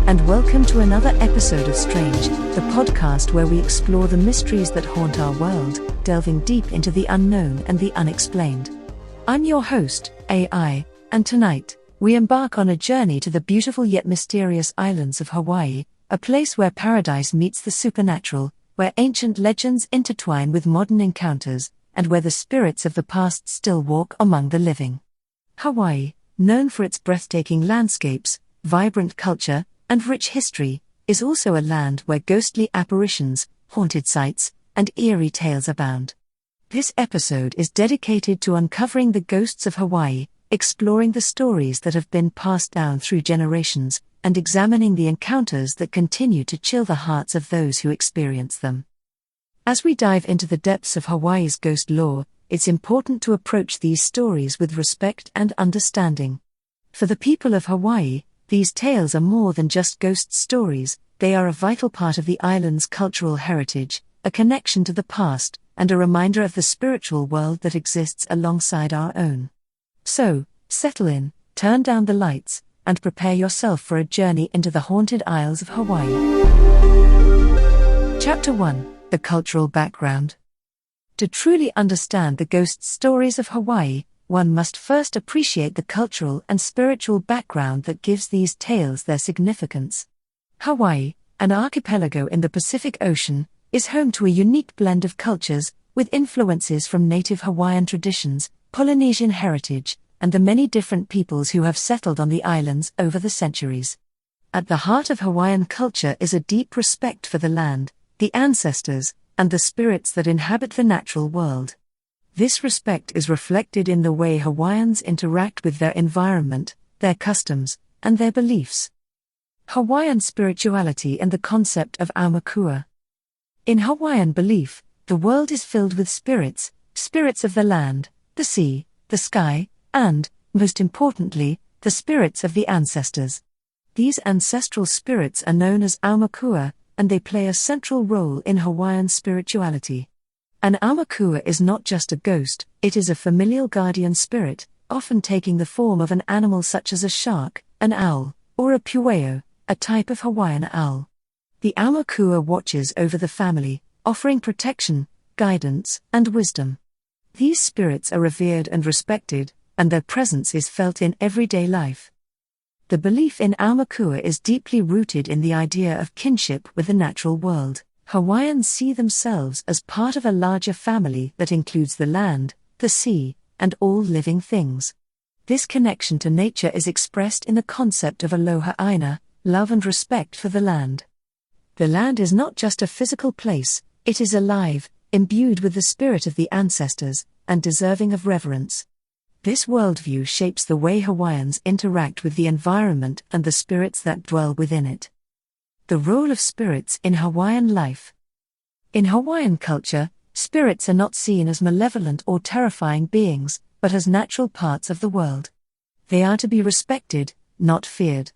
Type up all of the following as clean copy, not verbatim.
and welcome to another episode of strAInge, the podcast where we explore the mysteries that haunt our world, delving deep into the unknown and the unexplained. I'm your host, AI, and tonight, we embark on a journey to the beautiful yet mysterious islands of Hawaii, a place where paradise meets the supernatural, where ancient legends intertwine with modern encounters, and where the spirits of the past still walk among the living. Hawaii, known for its breathtaking landscapes, vibrant culture, and rich history, is also a land where ghostly apparitions, haunted sites, and eerie tales abound. This episode is dedicated to uncovering the ghosts of Hawaii, exploring the stories that have been passed down through generations, and examining the encounters that continue to chill the hearts of those who experience them. As we dive into the depths of Hawaii's ghost lore, it's important to approach these stories with respect and understanding. For the people of Hawaii, these tales are more than just ghost stories, they are a vital part of the island's cultural heritage, a connection to the past, and a reminder of the spiritual world that exists alongside our own. So, settle in, turn down the lights, and prepare yourself for a journey into the haunted isles of Hawaii. Chapter 1. The Cultural Background. To truly understand the ghost stories of Hawaii, one must first appreciate the cultural and spiritual background that gives these tales their significance. Hawaii, an archipelago in the Pacific Ocean, is home to a unique blend of cultures, with influences from native Hawaiian traditions, Polynesian heritage, and the many different peoples who have settled on the islands over the centuries. At the heart of Hawaiian culture is a deep respect for the land, the ancestors, and the spirits that inhabit the natural world. This respect is reflected in the way Hawaiians interact with their environment, their customs, and their beliefs. Hawaiian spirituality and the concept of aumakua. In Hawaiian belief, the world is filled with spirits, spirits of the land, the sea, the sky, and, most importantly, the spirits of the ancestors. These ancestral spirits are known as aumakua, and they play a central role in Hawaiian spirituality. An aumakua is not just a ghost, it is a familial guardian spirit, often taking the form of an animal such as a shark, an owl, or a pueo, a type of Hawaiian owl. The aumakua watches over the family, offering protection, guidance, and wisdom. These spirits are revered and respected, and their presence is felt in everyday life. The belief in aumakua is deeply rooted in the idea of kinship with the natural world. Hawaiians see themselves as part of a larger family that includes the land, the sea, and all living things. This connection to nature is expressed in the concept of aloha aina, love and respect for the land. The land is not just a physical place, it is alive, imbued with the spirit of the ancestors, and deserving of reverence. This worldview shapes the way Hawaiians interact with the environment and the spirits that dwell within it. The role of spirits in Hawaiian life. In Hawaiian culture, spirits are not seen as malevolent or terrifying beings, but as natural parts of the world. They are to be respected, not feared.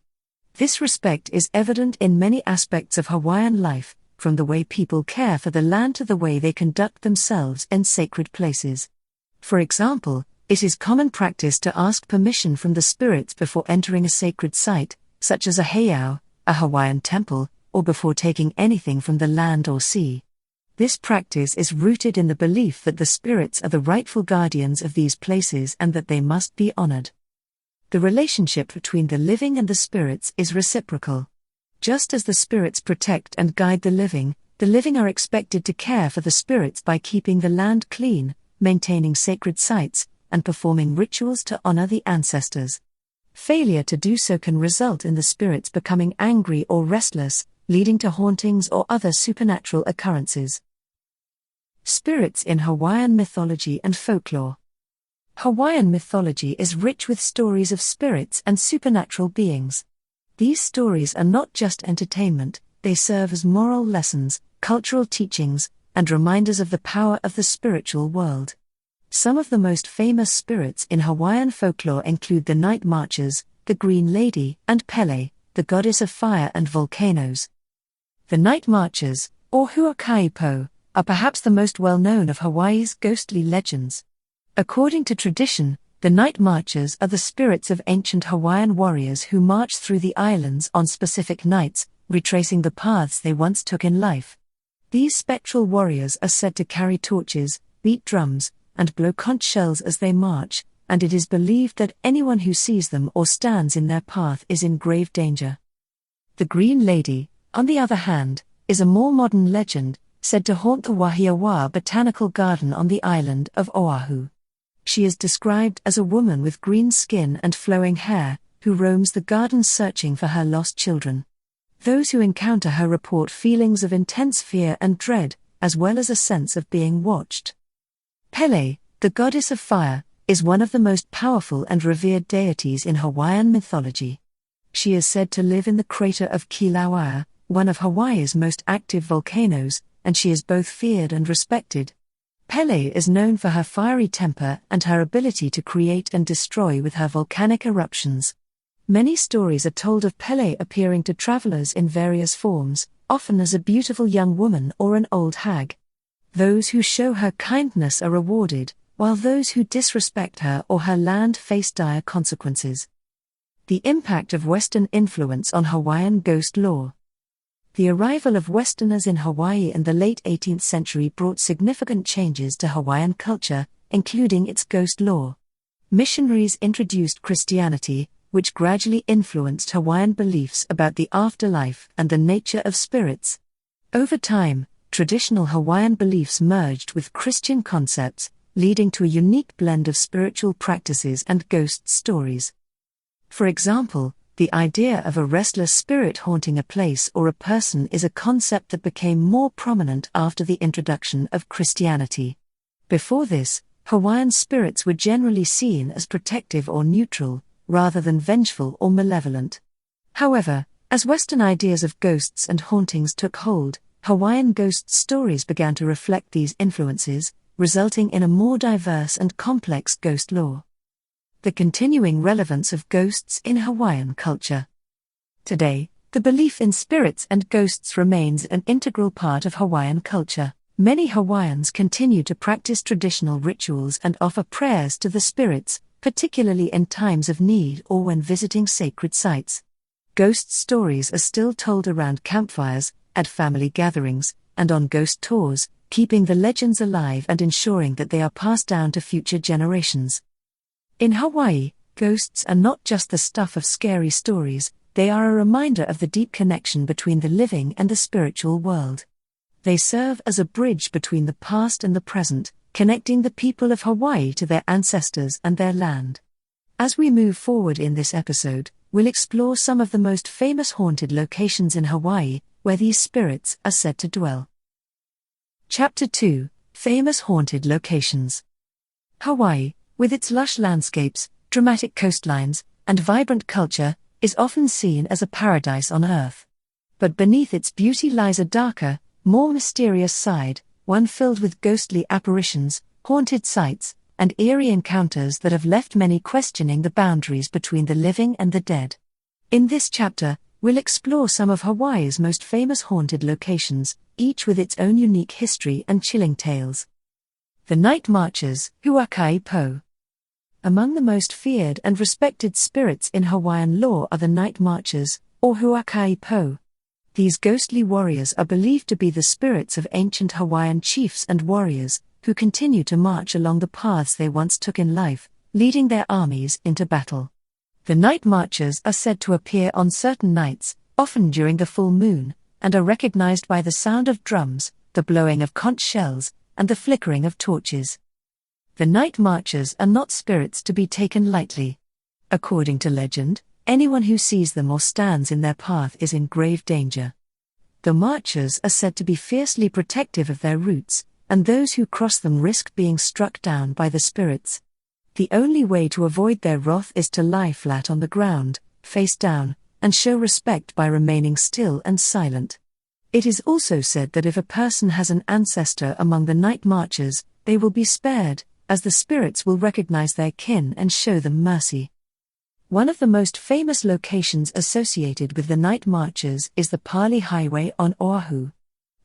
This respect is evident in many aspects of Hawaiian life, from the way people care for the land to the way they conduct themselves in sacred places. For example, it is common practice to ask permission from the spirits before entering a sacred site, such as a heiau, a Hawaiian temple, or before taking anything from the land or sea. This practice is rooted in the belief that the spirits are the rightful guardians of these places and that they must be honored. The relationship between the living and the spirits is reciprocal. Just as the spirits protect and guide the living are expected to care for the spirits by keeping the land clean, maintaining sacred sites, and performing rituals to honor the ancestors. Failure to do so can result in the spirits becoming angry or restless, leading to hauntings or other supernatural occurrences. Spirits in Hawaiian mythology and folklore. Hawaiian mythology is rich with stories of spirits and supernatural beings. These stories are not just entertainment, they serve as moral lessons, cultural teachings, and reminders of the power of the spiritual world. Some of the most famous spirits in Hawaiian folklore include the Night Marchers, the Green Lady, and Pele, the goddess of fire and volcanoes. The Night Marchers, or Huakaipo, are perhaps the most well-known of Hawaii's ghostly legends. According to tradition, The night marchers are the spirits of ancient Hawaiian warriors who march through the islands on specific nights, retracing the paths they once took in life. These spectral warriors are said to carry torches, beat drums, and blow conch shells as they march, and it is believed that anyone who sees them or stands in their path is in grave danger. The Green Lady, on the other hand, is a more modern legend, said to haunt the Wahiawa Botanical Garden on the island of Oahu. She is described as a woman with green skin and flowing hair, who roams the garden searching for her lost children. Those who encounter her report feelings of intense fear and dread, as well as a sense of being watched. Pele, the goddess of fire, is one of the most powerful and revered deities in Hawaiian mythology. She is said to live in the crater of Kilauea, one of Hawaii's most active volcanoes, and she is both feared and respected. Pele is known for her fiery temper and her ability to create and destroy with her volcanic eruptions. Many stories are told of Pele appearing to travelers in various forms, often as a beautiful young woman or an old hag. Those who show her kindness are rewarded, while those who disrespect her or her land face dire consequences. The impact of Western influence on Hawaiian ghost lore. The arrival of Westerners in Hawaii in the late 18th century brought significant changes to Hawaiian culture, including its ghost lore. Missionaries introduced Christianity, which gradually influenced Hawaiian beliefs about the afterlife and the nature of spirits. Over time, traditional Hawaiian beliefs merged with Christian concepts, leading to a unique blend of spiritual practices and ghost stories. For example, the idea of a restless spirit haunting a place or a person is a concept that became more prominent after the introduction of Christianity. Before this, Hawaiian spirits were generally seen as protective or neutral, rather than vengeful or malevolent. However, as Western ideas of ghosts and hauntings took hold, Hawaiian ghost stories began to reflect these influences, resulting in a more diverse and complex ghost lore. The continuing relevance of ghosts in Hawaiian culture. Today, the belief in spirits and ghosts remains an integral part of Hawaiian culture. Many Hawaiians continue to practice traditional rituals and offer prayers to the spirits, particularly in times of need or when visiting sacred sites. Ghost stories are still told around campfires, at family gatherings, and on ghost tours, keeping the legends alive and ensuring that they are passed down to future generations. In Hawaii, ghosts are not just the stuff of scary stories, they are a reminder of the deep connection between the living and the spiritual world. They serve as a bridge between the past and the present, connecting the people of Hawaii to their ancestors and their land. As we move forward in this episode, we'll explore some of the most famous haunted locations in Hawaii, where these spirits are said to dwell. Chapter 2: Famous Haunted Locations. Hawaii, with its lush landscapes, dramatic coastlines, and vibrant culture, is often seen as a paradise on earth. But beneath its beauty lies a darker, more mysterious side, one filled with ghostly apparitions, haunted sites, and eerie encounters that have left many questioning the boundaries between the living and the dead. In this chapter, we'll explore some of Hawaii's most famous haunted locations, each with its own unique history and chilling tales. The Night Marchers, Huaka'i. Among the most feared and respected spirits in Hawaiian lore are the Night Marchers, or Huaka'i. These ghostly warriors are believed to be the spirits of ancient Hawaiian chiefs and warriors, who continue to march along the paths they once took in life, leading their armies into battle. The Night Marchers are said to appear on certain nights, often during the full moon, and are recognized by the sound of drums, the blowing of conch shells, and the flickering of torches. The Night Marchers are not spirits to be taken lightly. According to legend, anyone who sees them or stands in their path is in grave danger. The Marchers are said to be fiercely protective of their roots, and those who cross them risk being struck down by the spirits. The only way to avoid their wrath is to lie flat on the ground, face down, and show respect by remaining still and silent. It is also said that if a person has an ancestor among the Night Marchers, they will be spared, as the spirits will recognize their kin and show them mercy. One of the most famous locations associated with the Night Marchers is the Pali Highway on Oahu.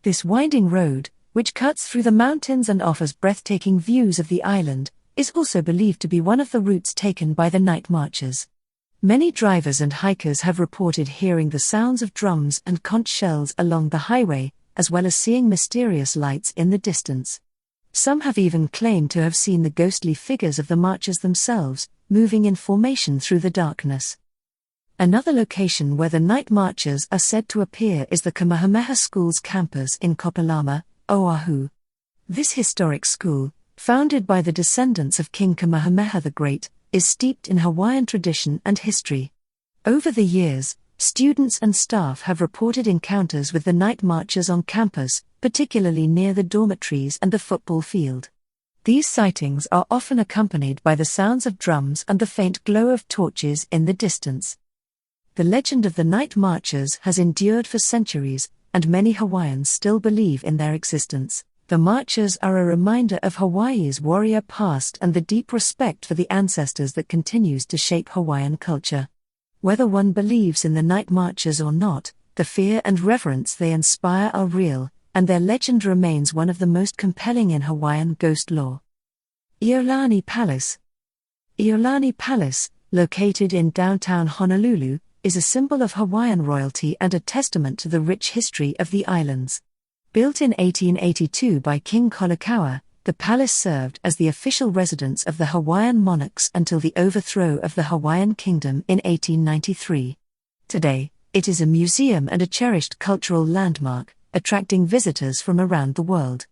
This winding road, which cuts through the mountains and offers breathtaking views of the island, is also believed to be one of the routes taken by the night marchers. Many drivers and hikers have reported hearing the sounds of drums and conch shells along the highway, as well as seeing mysterious lights in the distance. Some have even claimed to have seen the ghostly figures of the marchers themselves, moving in formation through the darkness. Another location where the night marchers are said to appear is the Kamehameha School's campus in Kopalama, Oahu. This historic school, founded by the descendants of King Kamehameha the Great, is steeped in Hawaiian tradition and history. Over the years, students and staff have reported encounters with the night marchers on campus, particularly near the dormitories and the football field. These sightings are often accompanied by the sounds of drums and the faint glow of torches in the distance. The legend of the night marchers has endured for centuries, and many Hawaiians still believe in their existence. The marchers are a reminder of Hawaii's warrior past and the deep respect for the ancestors that continues to shape Hawaiian culture. Whether one believes in the night marchers or not, the fear and reverence they inspire are real, and their legend remains one of the most compelling in Hawaiian ghost lore. Iolani Palace. Iolani Palace, located in downtown Honolulu, is a symbol of Hawaiian royalty and a testament to the rich history of the islands. Built in 1882 by King Kalakaua, the palace served as the official residence of the Hawaiian monarchs until the overthrow of the Hawaiian Kingdom in 1893. Today, it is a museum and a cherished cultural landmark, attracting visitors from around the world.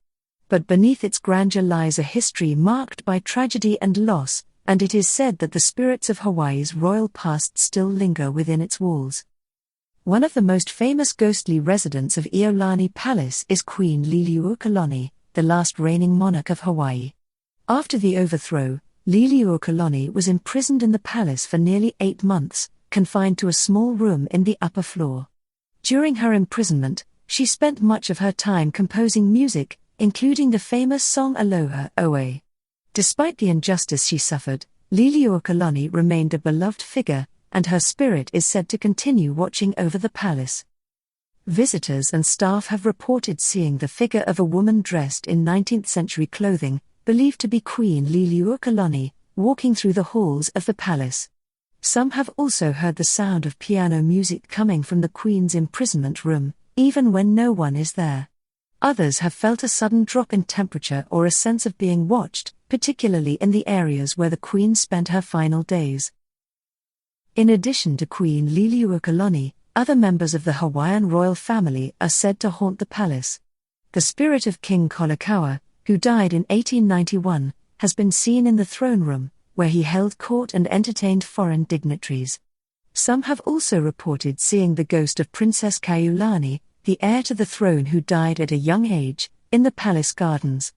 But beneath its grandeur lies a history marked by tragedy and loss, and it is said that the spirits of Hawaii's royal past still linger within its walls. One of the most famous ghostly residents of Iolani Palace is Queen Liliuokalani, the last reigning monarch of Hawaii. After the overthrow, Liliuokalani was imprisoned in the palace for nearly 8 months, confined to a small room in the upper floor. During her imprisonment, she spent much of her time composing music, including the famous song Aloha Oe. Despite the injustice she suffered, Liliuokalani remained a beloved figure, and her spirit is said to continue watching over the palace. Visitors and staff have reported seeing the figure of a woman dressed in 19th-century clothing, believed to be Queen Liliuokalani, walking through the halls of the palace. Some have also heard the sound of piano music coming from the Queen's imprisonment room, even when no one is there. Others have felt a sudden drop in temperature or a sense of being watched, particularly in the areas where the Queen spent her final days. In addition to Queen Liliuokalani, other members of the Hawaiian royal family are said to haunt the palace. The spirit of King Kalakaua, who died in 1891, has been seen in the throne room, where he held court and entertained foreign dignitaries. Some have also reported seeing the ghost of Princess Kaiulani, the heir to the throne who died at a young age, in the palace gardens.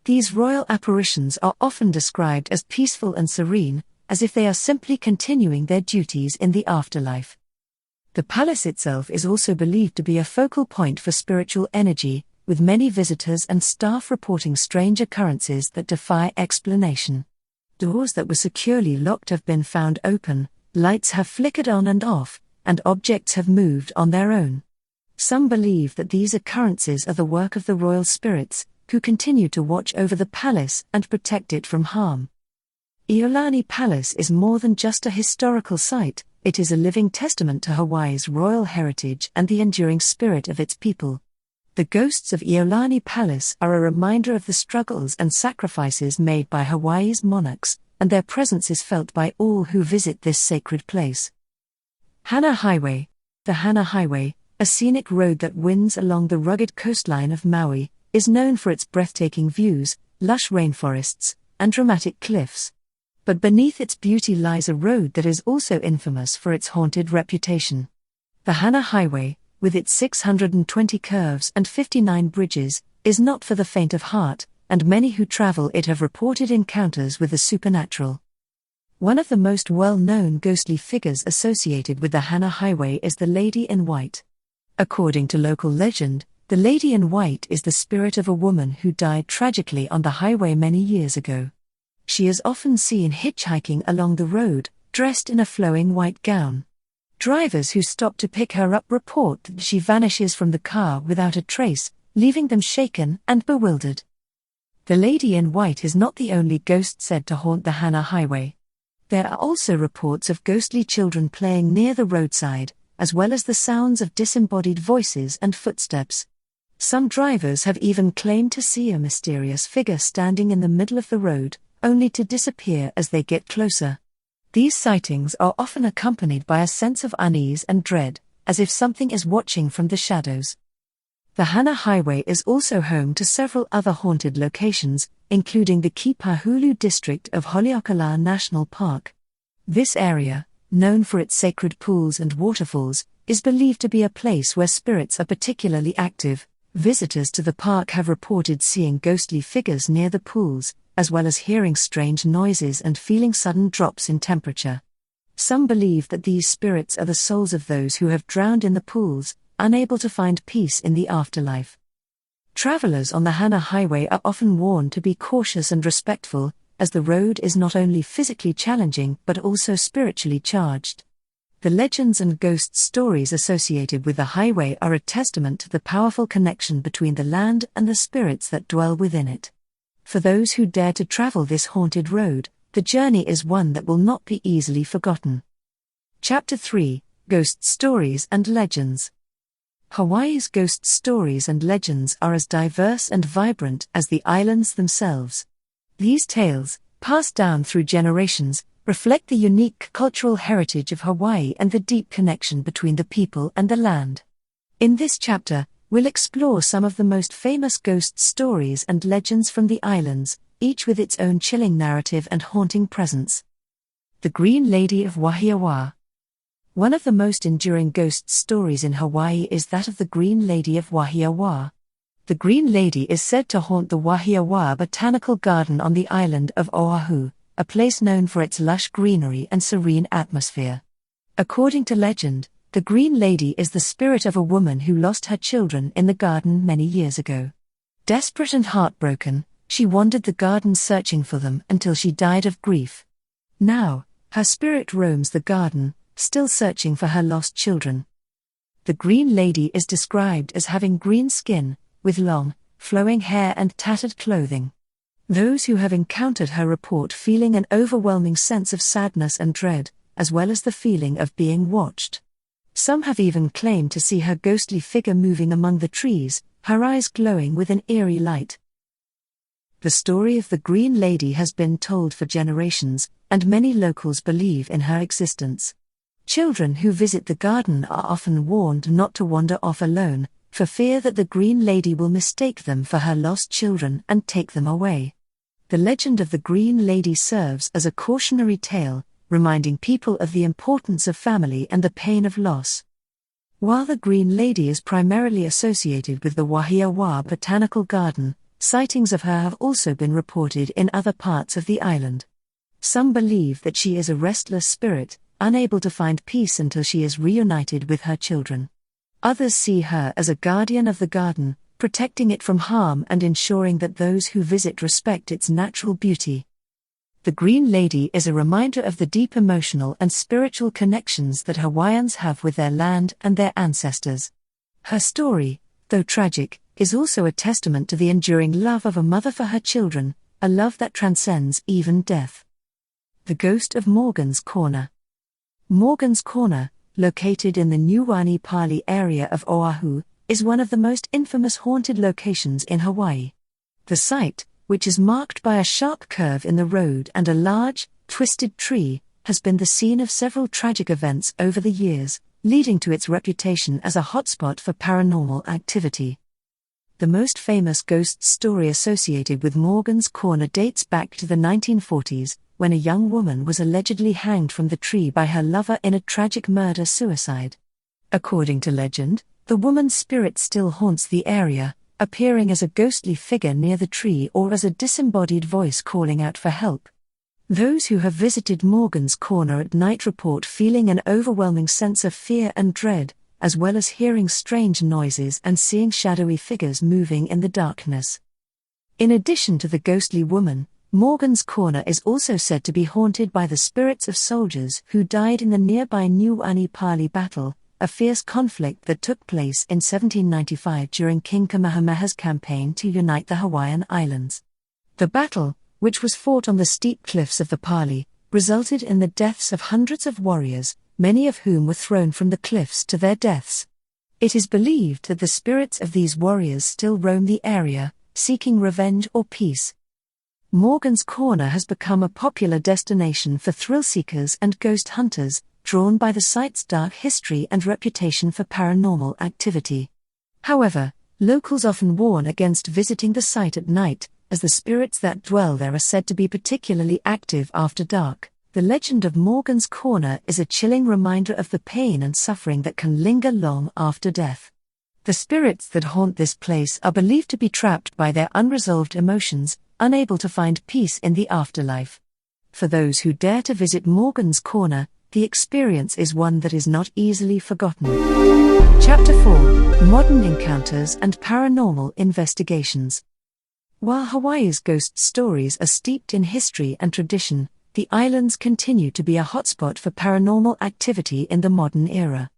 These royal apparitions are often described as peaceful and serene, as if they are simply continuing their duties in the afterlife. The palace itself is also believed to be a focal point for spiritual energy, with many visitors and staff reporting strange occurrences that defy explanation. Doors that were securely locked have been found open, lights have flickered on and off, and objects have moved on their own. Some believe that these occurrences are the work of the royal spirits, who continue to watch over the palace and protect it from harm. Iolani Palace is more than just a historical site, it is a living testament to Hawaii's royal heritage and the enduring spirit of its people. The ghosts of Iolani Palace are a reminder of the struggles and sacrifices made by Hawaii's monarchs, and their presence is felt by all who visit this sacred place. Hana Highway. The Hana Highway, a scenic road that winds along the rugged coastline of Maui, is known for its breathtaking views, lush rainforests, and dramatic cliffs. But beneath its beauty lies a road that is also infamous for its haunted reputation. The Hana Highway, with its 620 curves and 59 bridges, is not for the faint of heart, and many who travel it have reported encounters with the supernatural. One of the most well-known ghostly figures associated with the Hana Highway is the Lady in White. According to local legend, the Lady in White is the spirit of a woman who died tragically on the highway many years ago. She is often seen hitchhiking along the road, dressed in a flowing white gown. Drivers who stop to pick her up report that she vanishes from the car without a trace, leaving them shaken and bewildered. The lady in white is not the only ghost said to haunt the Hana Highway. There are also reports of ghostly children playing near the roadside, as well as the sounds of disembodied voices and footsteps. Some drivers have even claimed to see a mysterious figure standing in the middle of the road, only to disappear as they get closer. These sightings are often accompanied by a sense of unease and dread, as if something is watching from the shadows. The Hana Highway is also home to several other haunted locations, including the Kipahulu district of Haleakala National Park. This area, known for its sacred pools and waterfalls, is believed to be a place where spirits are particularly active. Visitors to the park have reported seeing ghostly figures near the pools, as well as hearing strange noises and feeling sudden drops in temperature. Some believe that these spirits are the souls of those who have drowned in the pools, unable to find peace in the afterlife. Travelers on the Hana Highway are often warned to be cautious and respectful, as the road is not only physically challenging but also spiritually charged. The legends and ghost stories associated with the highway are a testament to the powerful connection between the land and the spirits that dwell within it. For those who dare to travel this haunted road, the journey is one that will not be easily forgotten. Chapter 3: Ghost Stories and Legends. Hawaii's ghost stories and legends are as diverse and vibrant as the islands themselves. These tales, passed down through generations, reflect the unique cultural heritage of Hawaii and the deep connection between the people and the land. In this chapter, we'll explore some of the most famous ghost stories and legends from the islands, each with its own chilling narrative and haunting presence. The Green Lady of Wahiawa. One of the most enduring ghost stories in Hawaii is that of the Green Lady of Wahiawa. The Green Lady is said to haunt the Wahiawa Botanical Garden on the island of Oahu, a place known for its lush greenery and serene atmosphere. According to legend, the Green Lady is the spirit of a woman who lost her children in the garden many years ago. Desperate and heartbroken, she wandered the garden searching for them until she died of grief. Now, her spirit roams the garden, still searching for her lost children. The Green Lady is described as having green skin, with long, flowing hair and tattered clothing. Those who have encountered her report feeling an overwhelming sense of sadness and dread, as well as the feeling of being watched. Some have even claimed to see her ghostly figure moving among the trees, her eyes glowing with an eerie light. The story of the Green Lady has been told for generations, and many locals believe in her existence. Children who visit the garden are often warned not to wander off alone, for fear that the Green Lady will mistake them for her lost children and take them away. The legend of the Green Lady serves as a cautionary tale, reminding people of the importance of family and the pain of loss. While the Green Lady is primarily associated with the Wahiawa Botanical Garden, sightings of her have also been reported in other parts of the island. Some believe that she is a restless spirit, unable to find peace until she is reunited with her children. Others see her as a guardian of the garden, protecting it from harm and ensuring that those who visit respect its natural beauty. The Green Lady is a reminder of the deep emotional and spiritual connections that Hawaiians have with their land and their ancestors. Her story, though tragic, is also a testament to the enduring love of a mother for her children, a love that transcends even death. The Ghost of Morgan's Corner. Morgan's Corner, located in the Niuani Pali area of Oahu, is one of the most infamous haunted locations in Hawaii. The site, which is marked by a sharp curve in the road and a large, twisted tree, has been the scene of several tragic events over the years, leading to its reputation as a hotspot for paranormal activity. The most famous ghost story associated with Morgan's Corner dates back to the 1940s, when a young woman was allegedly hanged from the tree by her lover in a tragic murder-suicide. According to legend, the woman's spirit still haunts the area, appearing as a ghostly figure near the tree or as a disembodied voice calling out for help. Those who have visited Morgan's Corner at night report feeling an overwhelming sense of fear and dread, as well as hearing strange noises and seeing shadowy figures moving in the darkness. In addition to the ghostly woman, Morgan's Corner is also said to be haunted by the spirits of soldiers who died in the nearby Niuani Pali battle, a fierce conflict that took place in 1795 during King Kamehameha's campaign to unite the Hawaiian Islands. The battle, which was fought on the steep cliffs of the Pali, resulted in the deaths of hundreds of warriors, many of whom were thrown from the cliffs to their deaths. It is believed that the spirits of these warriors still roam the area, seeking revenge or peace. Morgan's Corner has become a popular destination for thrill seekers and ghost hunters, drawn by the site's dark history and reputation for paranormal activity. However, locals often warn against visiting the site at night, as the spirits that dwell there are said to be particularly active after dark. The legend of Morgan's Corner is a chilling reminder of the pain and suffering that can linger long after death. The spirits that haunt this place are believed to be trapped by their unresolved emotions, unable to find peace in the afterlife. For those who dare to visit Morgan's Corner, the experience is one that is not easily forgotten. Chapter 4: Modern Encounters and Paranormal Investigations. While Hawaii's ghost stories are steeped in history and tradition, the islands continue to be a hotspot for paranormal activity in the modern era.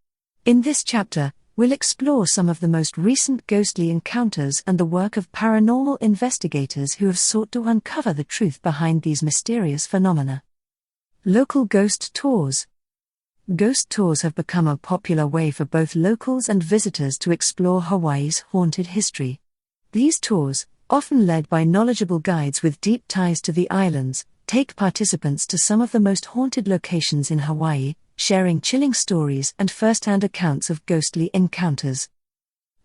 In this chapter, we'll explore some of the most recent ghostly encounters and the work of paranormal investigators who have sought to uncover the truth behind these mysterious phenomena. Local ghost tours. Ghost tours have become a popular way for both locals and visitors to explore Hawaii's haunted history. These tours, often led by knowledgeable guides with deep ties to the islands, take participants to some of the most haunted locations in Hawaii, sharing chilling stories and first-hand accounts of ghostly encounters.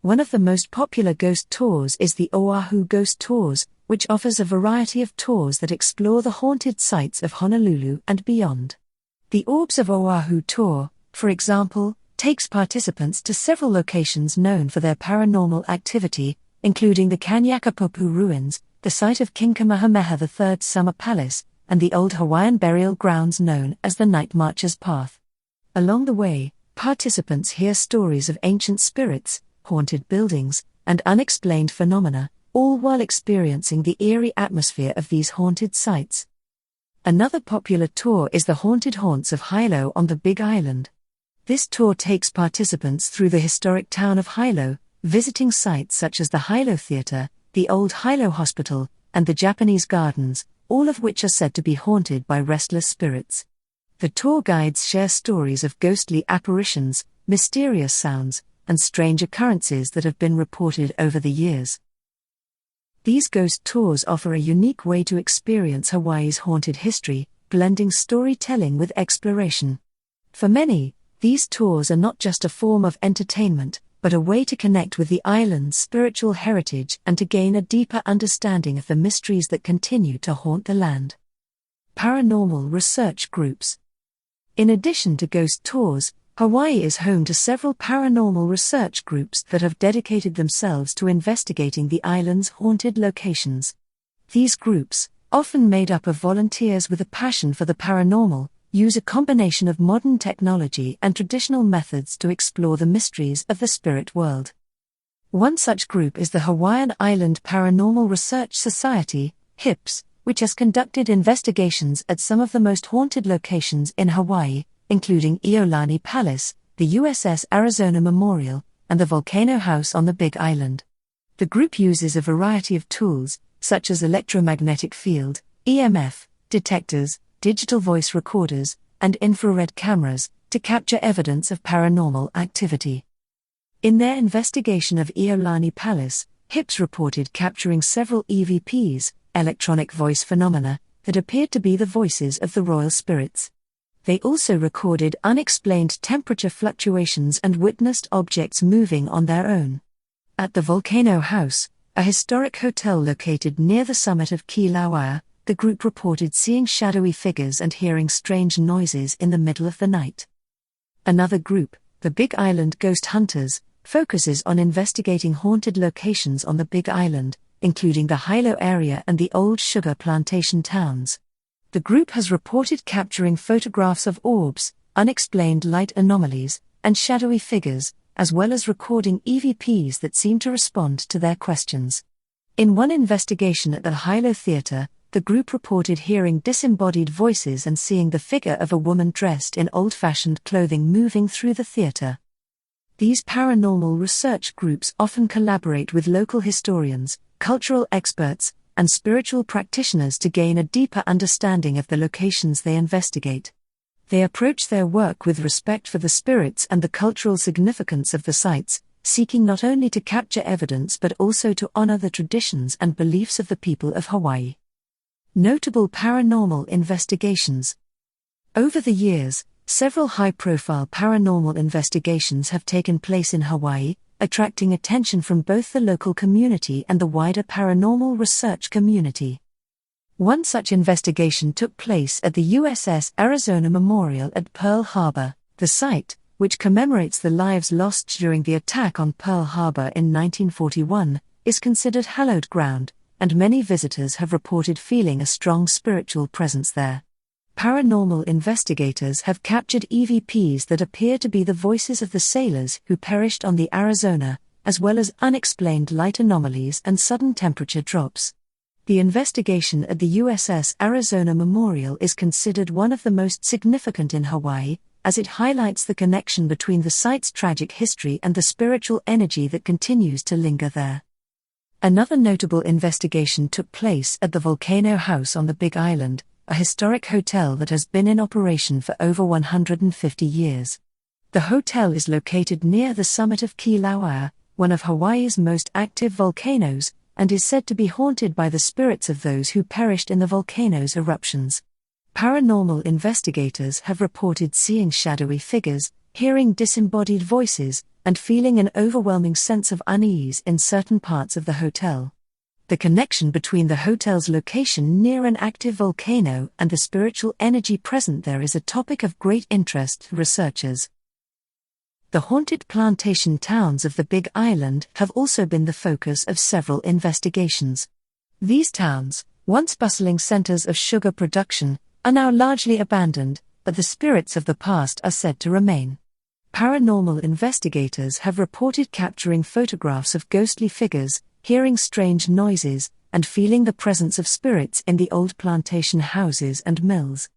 One of the most popular ghost tours is the Oahu Ghost Tours, which offers a variety of tours that explore the haunted sites of Honolulu and beyond. The Orbs of Oahu tour, for example, takes participants to several locations known for their paranormal activity, including the Kaniakapopu ruins, the site of King Kamehameha III's summer palace, and the old Hawaiian burial grounds known as the Night Marcher's Path. Along the way, participants hear stories of ancient spirits, haunted buildings, and unexplained phenomena, all while experiencing the eerie atmosphere of these haunted sites. Another popular tour is the Haunted Haunts of Hilo on the Big Island. This tour takes participants through the historic town of Hilo, visiting sites such as the Hilo Theatre, the old Hilo Hospital, and the Japanese Gardens, all of which are said to be haunted by restless spirits. The tour guides share stories of ghostly apparitions, mysterious sounds, and strange occurrences that have been reported over the years. These ghost tours offer a unique way to experience Hawaii's haunted history, blending storytelling with exploration. For many, these tours are not just a form of entertainment, but a way to connect with the island's spiritual heritage and to gain a deeper understanding of the mysteries that continue to haunt the land. Paranormal research groups. In addition to ghost tours, Hawaii is home to several paranormal research groups that have dedicated themselves to investigating the island's haunted locations. These groups, often made up of volunteers with a passion for the paranormal, use a combination of modern technology and traditional methods to explore the mysteries of the spirit world. One such group is the Hawaiian Island Paranormal Research Society, HIPS, which has conducted investigations at some of the most haunted locations in Hawaii, including Iolani Palace, the USS Arizona Memorial, and the Volcano House on the Big Island. The group uses a variety of tools, such as electromagnetic field, EMF, detectors, digital voice recorders, and infrared cameras, to capture evidence of paranormal activity. In their investigation of Iolani Palace, HIPS reported capturing several EVPs, electronic voice phenomena, that appeared to be the voices of the royal spirits. They also recorded unexplained temperature fluctuations and witnessed objects moving on their own. At the Volcano House, a historic hotel located near the summit of Kilauea, the group reported seeing shadowy figures and hearing strange noises in the middle of the night. Another group, the Big Island Ghost Hunters, focuses on investigating haunted locations on the Big Island, including the Hilo area and the old sugar plantation towns. The group has reported capturing photographs of orbs, unexplained light anomalies, and shadowy figures, as well as recording EVPs that seem to respond to their questions. In one investigation at the Hilo Theatre, the group reported hearing disembodied voices and seeing the figure of a woman dressed in old-fashioned clothing moving through the theatre. These paranormal research groups often collaborate with local historians, cultural experts, and spiritual practitioners to gain a deeper understanding of the locations they investigate. They approach their work with respect for the spirits and the cultural significance of the sites, seeking not only to capture evidence but also to honor the traditions and beliefs of the people of Hawaii. Notable paranormal investigations. Over the years, several high-profile paranormal investigations have taken place in Hawaii, attracting attention from both the local community and the wider paranormal research community. One such investigation took place at the USS Arizona Memorial at Pearl Harbor. The site, which commemorates the lives lost during the attack on Pearl Harbor in 1941, is considered hallowed ground, and many visitors have reported feeling a strong spiritual presence there. Paranormal investigators have captured EVPs that appear to be the voices of the sailors who perished on the Arizona, as well as unexplained light anomalies and sudden temperature drops. The investigation at the USS Arizona Memorial is considered one of the most significant in Hawaii, as it highlights the connection between the site's tragic history and the spiritual energy that continues to linger there. Another notable investigation took place at the Volcano House on the Big Island, a historic hotel that has been in operation for over 150 years. The hotel is located near the summit of Kilauea, one of Hawaii's most active volcanoes, and is said to be haunted by the spirits of those who perished in the volcano's eruptions. Paranormal investigators have reported seeing shadowy figures, hearing disembodied voices, and feeling an overwhelming sense of unease in certain parts of the hotel. The connection between the hotel's location near an active volcano and the spiritual energy present there is a topic of great interest to researchers. The haunted plantation towns of the Big Island have also been the focus of several investigations. These towns, once bustling centers of sugar production, are now largely abandoned, but the spirits of the past are said to remain. Paranormal investigators have reported capturing photographs of ghostly figures, hearing strange noises, and feeling the presence of spirits in the old plantation houses and mills.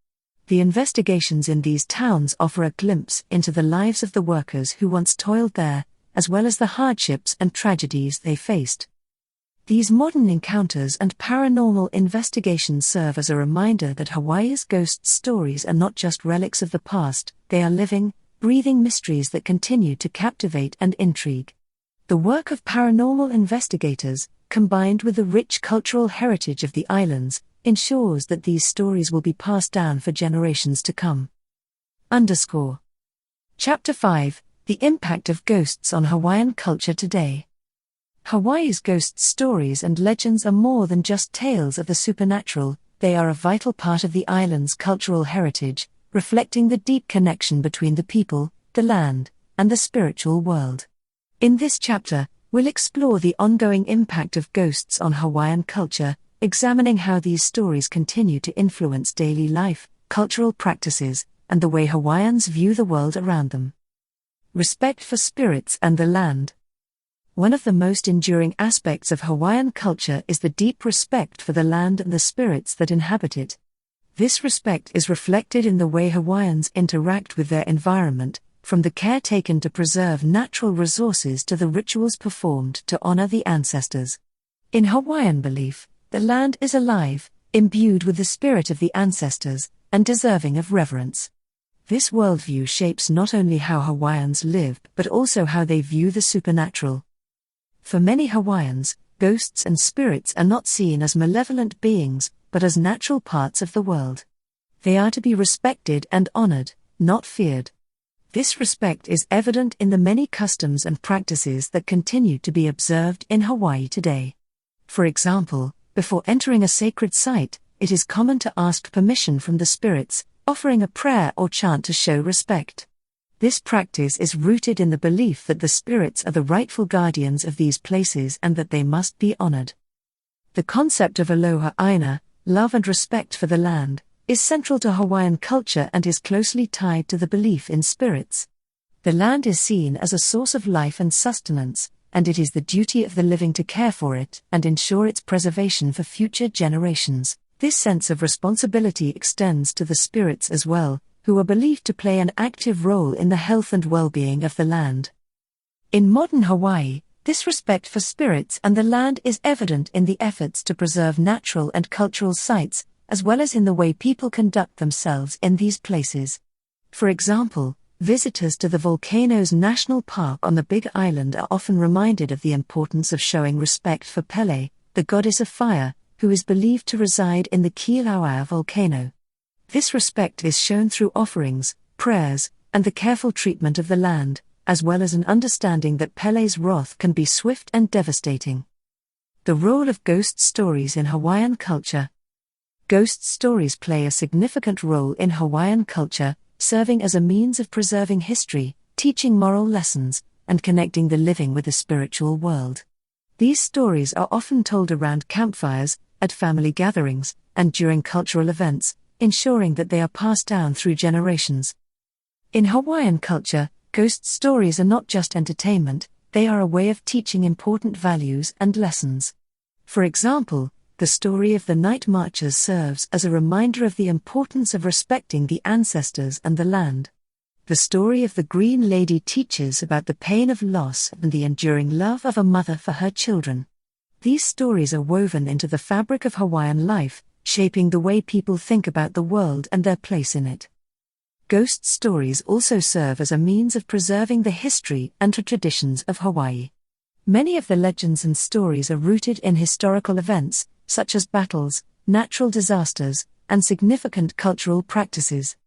The investigations in these towns offer a glimpse into the lives of the workers who once toiled there, as well as the hardships and tragedies they faced. These modern encounters and paranormal investigations serve as a reminder that Hawaii's ghost stories are not just relics of the past, they are living, breathing mysteries that continue to captivate and intrigue. The work of paranormal investigators, combined with the rich cultural heritage of the islands, ensures that these stories will be passed down for generations to come. Chapter 5: The Impact of Ghosts on Hawaiian Culture Today. Hawaii's ghost stories and legends are more than just tales of the supernatural, they are a vital part of the island's cultural heritage, reflecting the deep connection between the people, the land, and the spiritual world. In this chapter, we'll explore the ongoing impact of ghosts on Hawaiian culture, examining how these stories continue to influence daily life, cultural practices, and the way Hawaiians view the world around them. Respect for spirits and the land. One of the most enduring aspects of Hawaiian culture is the deep respect for the land and the spirits that inhabit it. This respect is reflected in the way Hawaiians interact with their environment, from the care taken to preserve natural resources to the rituals performed to honor the ancestors. In Hawaiian belief, the land is alive, imbued with the spirit of the ancestors, and deserving of reverence. This worldview shapes not only how Hawaiians live but also how they view the supernatural. For many Hawaiians, ghosts and spirits are not seen as malevolent beings, but as natural parts of the world. They are to be respected and honored, not feared. This respect is evident in the many customs and practices that continue to be observed in Hawaii today. For example, before entering a sacred site, it is common to ask permission from the spirits, offering a prayer or chant to show respect. This practice is rooted in the belief that the spirits are the rightful guardians of these places and that they must be honored. The concept of aloha aina, love and respect for the land, is central to Hawaiian culture and is closely tied to the belief in spirits. The land is seen as a source of life and sustenance, and it is the duty of the living to care for it and ensure its preservation for future generations. This sense of responsibility extends to the spirits as well, who are believed to play an active role in the health and well-being of the land. In modern Hawaii, This respect for spirits and the land is evident in the efforts to preserve natural and cultural sites, as well as in the way people conduct themselves in these places. For example, visitors to the Volcanoes National Park on the Big Island are often reminded of the importance of showing respect for Pele, the goddess of fire, who is believed to reside in the Kilauea volcano. This respect is shown through offerings, prayers, and the careful treatment of the land, as well as an understanding that Pele's wrath can be swift and devastating. The role of ghost stories in Hawaiian culture. Ghost stories play a significant role in Hawaiian culture, serving as a means of preserving history, teaching moral lessons, and connecting the living with the spiritual world. These stories are often told around campfires, at family gatherings, and during cultural events, ensuring that they are passed down through generations. In Hawaiian culture, ghost stories are not just entertainment, they are a way of teaching important values and lessons. For example, the story of the Night Marchers serves as a reminder of the importance of respecting the ancestors and the land. The story of the Green Lady teaches about the pain of loss and the enduring love of a mother for her children. These stories are woven into the fabric of Hawaiian life, shaping the way people think about the world and their place in it. Ghost stories also serve as a means of preserving the history and traditions of Hawaii. Many of the legends and stories are rooted in historical events, such as battles, natural disasters, and significant cultural practices.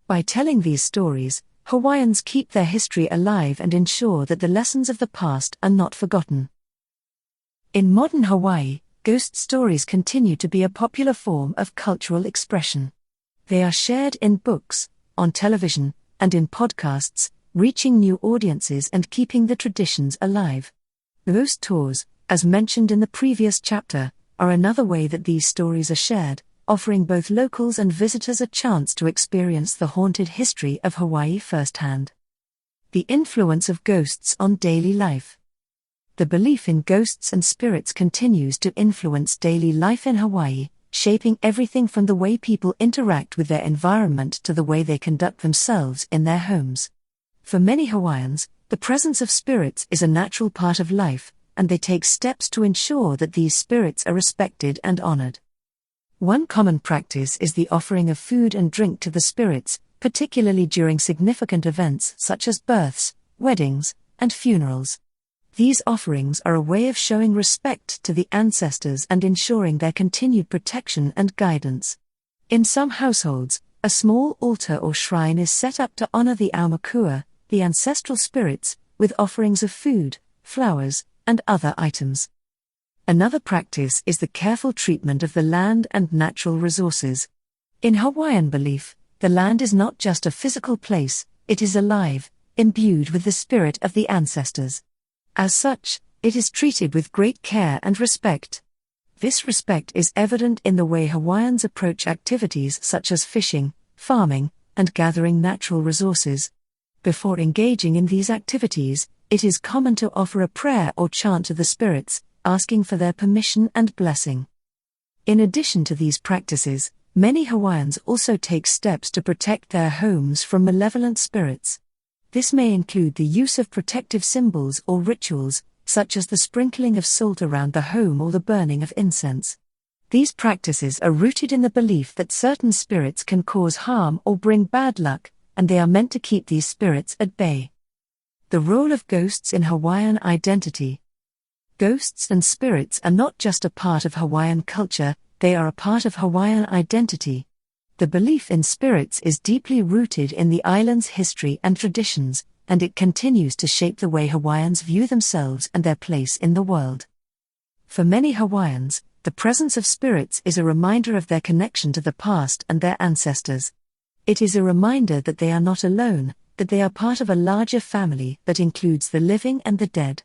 By telling these stories, Hawaiians keep their history alive and ensure that the lessons of the past are not forgotten. In modern Hawaii, ghost stories continue to be a popular form of cultural expression. They are shared in books, on television, and in podcasts, reaching new audiences and keeping the traditions alive. Ghost tours, as mentioned in the previous chapter, are another way that these stories are shared, offering both locals and visitors a chance to experience the haunted history of Hawaii firsthand. The influence of ghosts on daily life. The belief in ghosts and spirits continues to influence daily life in Hawaii, shaping everything from the way people interact with their environment to the way they conduct themselves in their homes. For many Hawaiians, the presence of spirits is a natural part of life, and they take steps to ensure that these spirits are respected and honored. One common practice is the offering of food and drink to the spirits, particularly during significant events such as births, weddings, and funerals. These offerings are a way of showing respect to the ancestors and ensuring their continued protection and guidance. In some households, a small altar or shrine is set up to honor the aumakua, the ancestral spirits, with offerings of food, flowers, and other items. Another practice is the careful treatment of the land and natural resources. In Hawaiian belief, the land is not just a physical place, it is alive, imbued with the spirit of the ancestors. As such, it is treated with great care and respect. This respect is evident in the way Hawaiians approach activities such as fishing, farming, and gathering natural resources. Before engaging in these activities, it is common to offer a prayer or chant to the spirits, asking for their permission and blessing. In addition to these practices, many Hawaiians also take steps to protect their homes from malevolent spirits. This may include the use of protective symbols or rituals, such as the sprinkling of salt around the home or the burning of incense. These practices are rooted in the belief that certain spirits can cause harm or bring bad luck, and they are meant to keep these spirits at bay. The role of ghosts in Hawaiian identity. Ghosts and spirits are not just a part of Hawaiian culture, they are a part of Hawaiian identity. The belief in spirits is deeply rooted in the island's history and traditions, and it continues to shape the way Hawaiians view themselves and their place in the world. For many Hawaiians, the presence of spirits is a reminder of their connection to the past and their ancestors. It is a reminder that they are not alone, that they are part of a larger family that includes the living and the dead.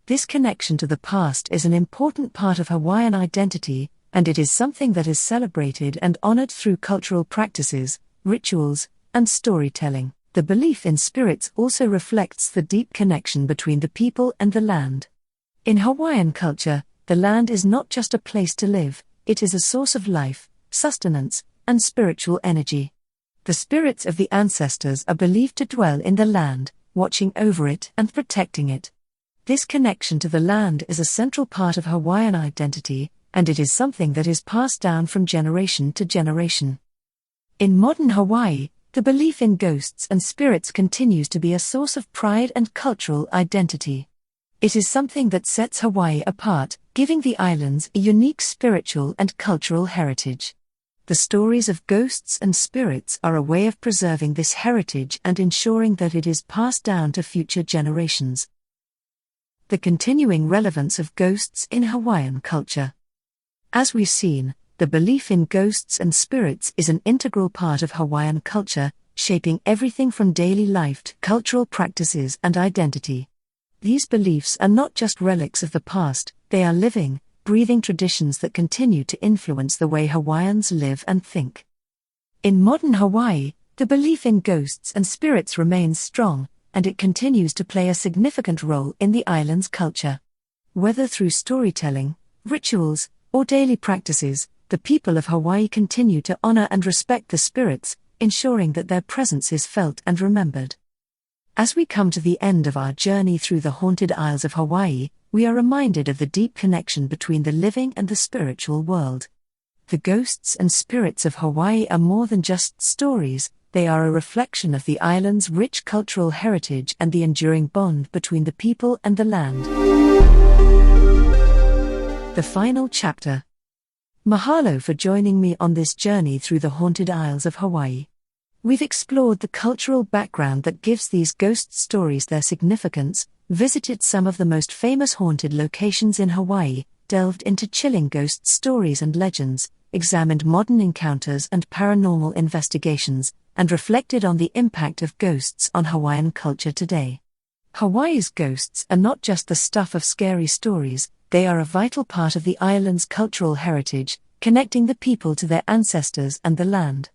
This connection to the past is an important part of Hawaiian identity, and it is something that is celebrated and honored through cultural practices, rituals, and storytelling. The belief in spirits also reflects the deep connection between the people and the land. In Hawaiian culture, the land is not just a place to live, it is a source of life, sustenance, and spiritual energy. The spirits of the ancestors are believed to dwell in the land, watching over it and protecting it. This connection to the land is a central part of Hawaiian identity, and it is something that is passed down from generation to generation. In modern Hawaii, the belief in ghosts and spirits continues to be a source of pride and cultural identity. It is something that sets Hawaii apart, giving the islands a unique spiritual and cultural heritage. The stories of ghosts and spirits are a way of preserving this heritage and ensuring that it is passed down to future generations. The continuing relevance of ghosts in Hawaiian culture. As we've seen, the belief in ghosts and spirits is an integral part of Hawaiian culture, shaping everything from daily life to cultural practices and identity. These beliefs are not just relics of the past, they are living, breathing traditions that continue to influence the way Hawaiians live and think. In modern Hawaii, the belief in ghosts and spirits remains strong, and it continues to play a significant role in the island's culture. Whether through storytelling, rituals, or daily practices, the people of Hawaii continue to honor and respect the spirits, ensuring that their presence is felt and remembered. As we come to the end of our journey through the haunted isles of Hawaii, we are reminded of the deep connection between the living and the spiritual world. The ghosts and spirits of Hawaii are more than just stories, they are a reflection of the island's rich cultural heritage and the enduring bond between the people and the land. The final chapter. Mahalo for joining me on this journey through the haunted isles of Hawaii. We've explored the cultural background that gives these ghost stories their significance, visited some of the most famous haunted locations in Hawaii, delved into chilling ghost stories and legends, examined modern encounters and paranormal investigations, and reflected on the impact of ghosts on Hawaiian culture today. Hawaii's ghosts are not just the stuff of scary stories, they are a vital part of the island's cultural heritage, connecting the people to their ancestors and the land.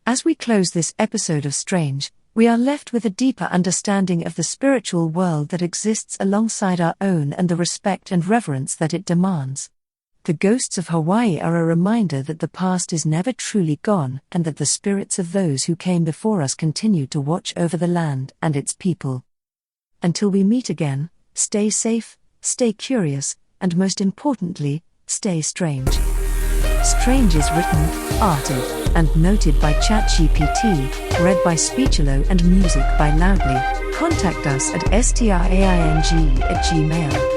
As we close this episode of strAInge, we are left with a deeper understanding of the spiritual world that exists alongside our own and the respect and reverence that it demands. The ghosts of Hawaii are a reminder that the past is never truly gone and that the spirits of those who came before us continue to watch over the land and its people. Until we meet again, stay safe, stay curious, and most importantly, stay strAInge. strAInge is written, arted, and noted by ChatGPT, read by Speechelo and music by Loudly. Contact us at strAInge@gmail.com.